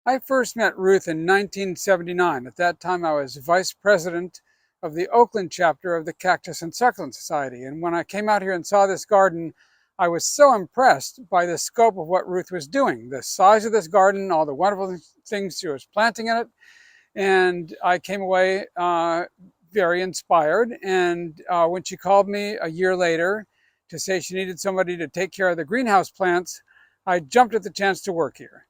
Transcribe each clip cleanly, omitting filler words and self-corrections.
I first met Ruth in 1979. At that time, I was vice president of the Oakland chapter of the Cactus and Succulent Society. And when I came out here and saw this garden, I was so impressed by the scope of what Ruth was doing, the size of this garden, all the wonderful things she was planting in it. And I came away very inspired. And when she called me a year later to say she needed somebody to take care of the greenhouse plants, I jumped at the chance to work here.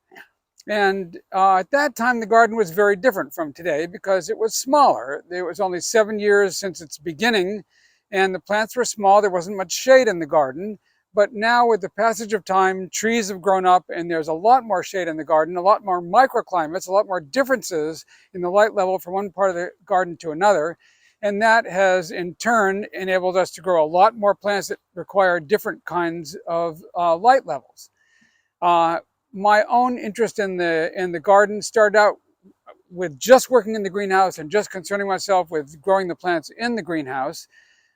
And at that time, the garden was very different from today because it was smaller. It was only 7 years since its beginning, and the plants were small. There wasn't much shade in the garden. But now, with the passage of time, trees have grown up, and there's a lot more shade in the garden, a lot more microclimates, a lot more differences in the light level from one part of the garden to another. And that has, in turn, enabled us to grow a lot more plants that require different kinds of light levels. My own interest in the garden started out with just working in the greenhouse and just concerning myself with growing the plants in the greenhouse.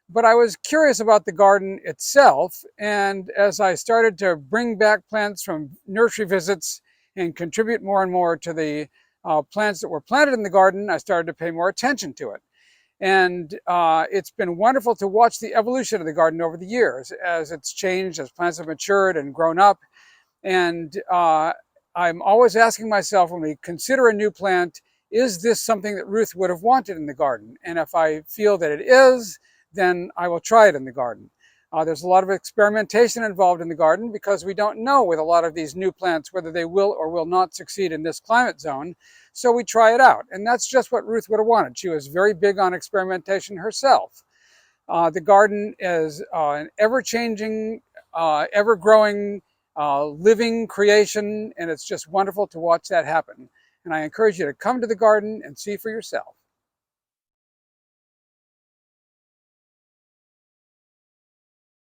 But I was curious about the garden itself, and as I started to bring back plants from nursery visits and contribute more and more to the plants that were planted in the garden, I started to pay more attention to it. And it's been wonderful to watch the evolution of the garden over the years as it's changed, as plants have matured and grown up. And I'm always asking myself, when we consider a new plant, is this something that Ruth would have wanted in the garden? And if I feel that it is, then I will try it in the garden. There's a lot of experimentation involved in the garden because we don't know with a lot of these new plants whether they will or will not succeed in this climate zone. So we try it out. And that's just what Ruth would have wanted. She was very big on experimentation herself. The garden is an ever-changing, ever-growing, living creation, and it's just wonderful to watch that happen. And I encourage you to come to the garden and see for yourself.